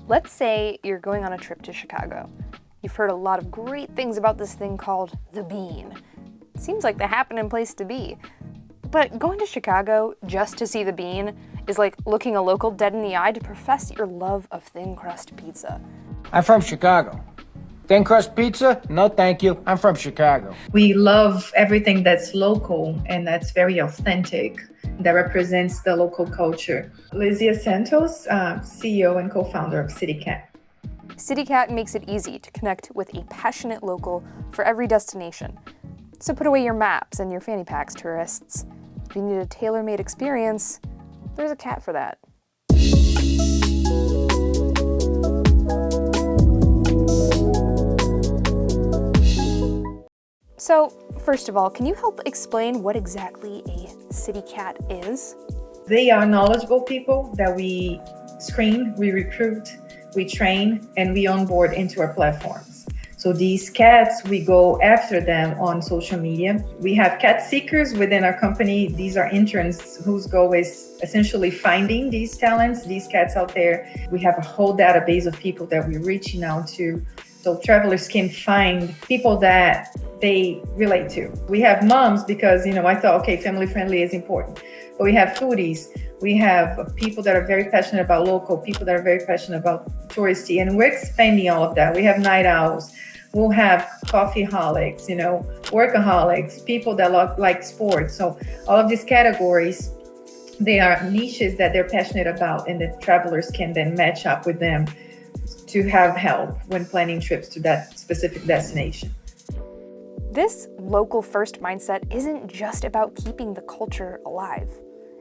Let's say you're going on a trip to Chicago. You've heard a lot of great things about this thing called the Bean. It seems like the happening place to be. But going to Chicago just to see the Bean is like looking a local dead in the eye to profess your love of thin crust pizza. I'm from Chicago. Thin crust pizza? No, thank you. I'm from Chicago. We love everything that's local and that's very authentic, that represents the local culture. Lizia Santos, CEO and co-founder of Citycatt. Citycatt makes it easy to connect with a passionate local for every destination. So put away your maps and your fanny packs, tourists. If you need a tailor-made experience, there's a cat for that. So, first of all, can you help explain what exactly a Citycatt is? They are knowledgeable people that we screen, we recruit, we train, and we onboard into our platforms. So these cats, we go after them on social media. We have cat seekers within our company. These are interns whose goal is essentially finding these talents, these cats out there. We have a whole database of people that we're reaching out to, so travelers can find people that they relate to. We have moms because, I thought, okay, family friendly is important. But we have foodies. We have people that are very passionate about local, people that are very passionate about touristy, and we're expanding all of that. We have night owls. We'll have coffeeholics, workaholics, people that like sports. So all of these categories, they are niches that they're passionate about, and the travelers can then match up with them to have help when planning trips to that specific destination. This local first mindset isn't just about keeping the culture alive.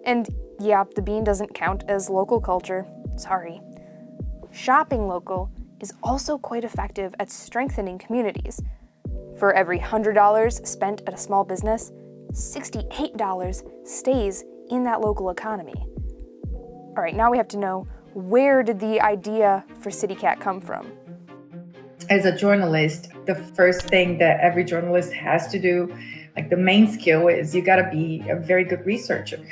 And yeah, the Bean doesn't count as local culture, sorry. Shopping local is also quite effective at strengthening communities. For every $100 spent at a small business, $68 stays in that local economy. All right, now we have to know, where did the idea for Citycatt come from? As a journalist, the first thing that every journalist has to do, like the main skill, is you gotta be a very good researcher.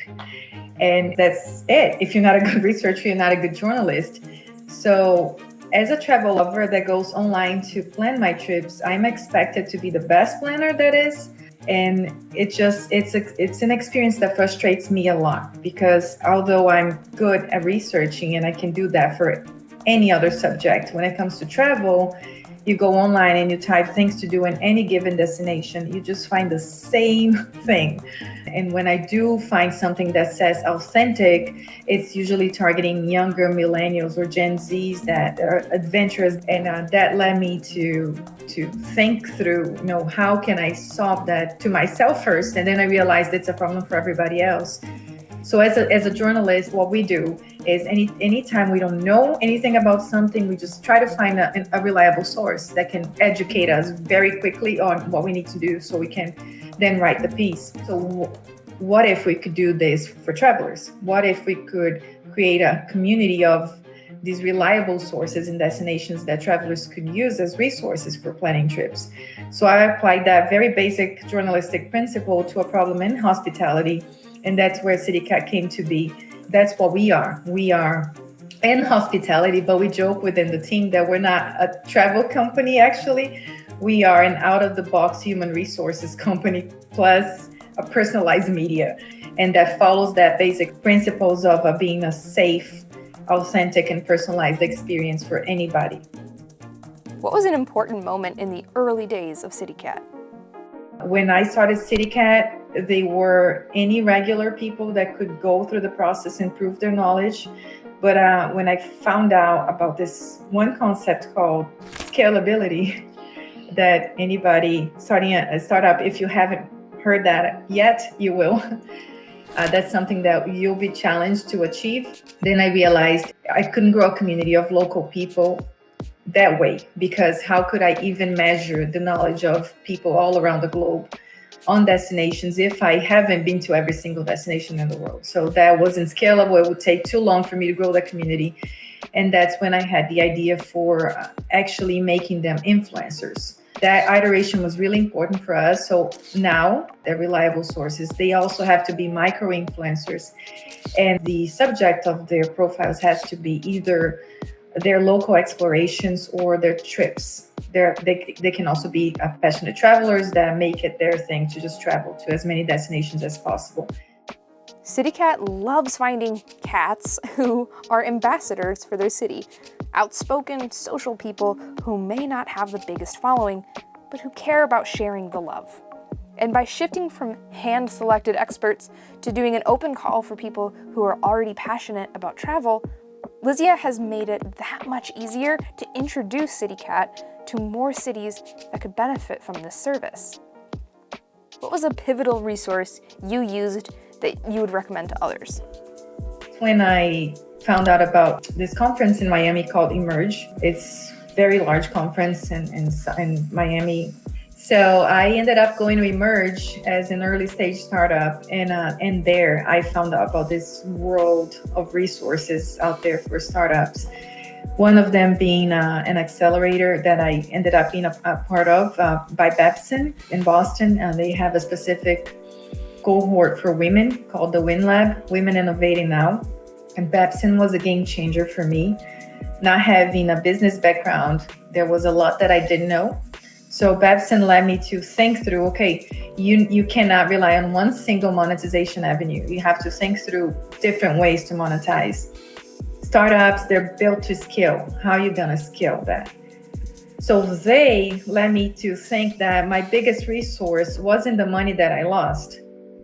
And that's it. If you're not a good researcher, you're not a good journalist. So as a travel lover that goes online to plan my trips, I'm expected to be the best planner that is. And it's an experience that frustrates me a lot, because although I'm good at researching and I can do that for any other subject, when it comes to travel, you go online and you type things to do in any given destination, you just find the same thing. And when I do find something that says authentic, it's usually targeting younger millennials or Gen Zs that are adventurous. And that led me to think through, how can I solve that to myself first? And then I realized it's a problem for everybody else. So as a journalist, what we do is anytime we don't know anything about something, we just try to find a reliable source that can educate us very quickly on what we need to do so we can then write the piece. So what if we could do this for travelers? What if we could create a community of these reliable sources and destinations that travelers could use as resources for planning trips? So I applied that very basic journalistic principle to a problem in hospitality. And that's where Citycatt came to be. That's what we are. We are in hospitality, but we joke within the team that we're not a travel company, actually. We are an out-of-the-box human resources company, plus a personalized media. And that follows that basic principles of being a safe, authentic, and personalized experience for anybody. What was an important moment in the early days of Citycatt? When I started Citycatt, they were any regular people that could go through the process and prove their knowledge. But when I found out about this one concept called scalability, that anybody starting a startup, if you haven't heard that yet, you will. That's something that you'll be challenged to achieve. Then I realized I couldn't grow a community of local people that way, because how could I even measure the knowledge of people all around the globe on destinations if I haven't been to every single destination in the world? So that wasn't scalable. It would take too long for me to grow that community. And that's when I had the idea for actually making them influencers. That iteration was really important for us. So now they're reliable sources. They also have to be micro influencers. And the subject of their profiles has to be either their local explorations or their trips. They can also be passionate travelers that make it their thing to just travel to as many destinations as possible. Citycatt loves finding cats who are ambassadors for their city, outspoken social people who may not have the biggest following, but who care about sharing the love. And by shifting from hand-selected experts to doing an open call for people who are already passionate about travel, Lizia has made it that much easier to introduce Citycatt to more cities that could benefit from this service. What was a pivotal resource you used that you would recommend to others? When I found out about this conference in Miami called Emerge, it's a very large conference in Miami. So I ended up going to Emerge as an early stage startup, and there I found out about this world of resources out there for startups. One of them being an accelerator that I ended up being a part of by Babson in Boston. They have a specific cohort for women called the WIN Lab, Women Innovating Now. And Babson was a game changer for me. Not having a business background, there was a lot that I didn't know. So Babson led me to think through, okay, you cannot rely on one single monetization avenue. You have to think through different ways to monetize. Startups, they're built to scale. How are you gonna scale that? So they led me to think that my biggest resource wasn't the money that I lost.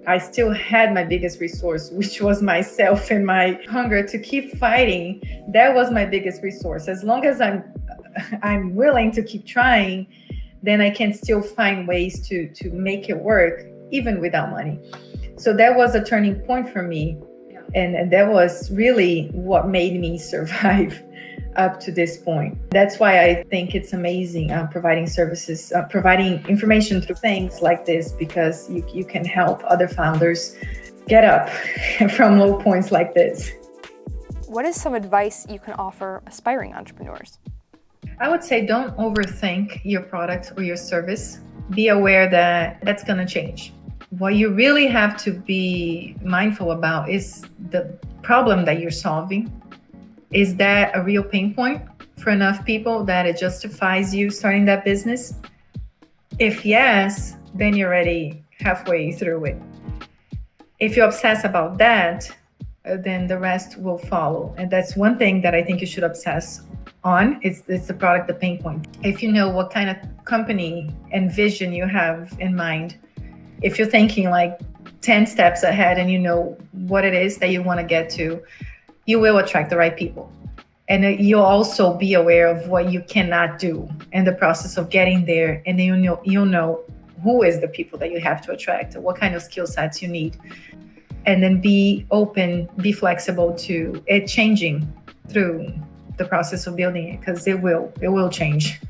I still had my biggest resource, which was myself and my hunger to keep fighting. That was my biggest resource. As long as I'm willing to keep trying, then I can still find ways to make it work, even without money. So that was a turning point for me. And that was really what made me survive up to this point. That's why I think it's amazing providing services, providing information through things like this, because you can help other founders get up from low points like this. What is some advice you can offer aspiring entrepreneurs? I would say don't overthink your product or your service. Be aware that that's going to change. What you really have to be mindful about is the problem that you're solving. Is that a real pain point for enough people that it justifies you starting that business? If yes, then you're already halfway through it. If you obsess about that, then the rest will follow. And that's one thing that I think you should obsess on. It's the product, the pain point. If you know what kind of company and vision you have in mind, if you're thinking like 10 steps ahead and you know what it is that you want to get to, you will attract the right people. And you'll also be aware of what you cannot do in the process of getting there. And then you'll know who is the people that you have to attract, what kind of skill sets you need. And then be open, be flexible to it changing through the process of building it, because it will change.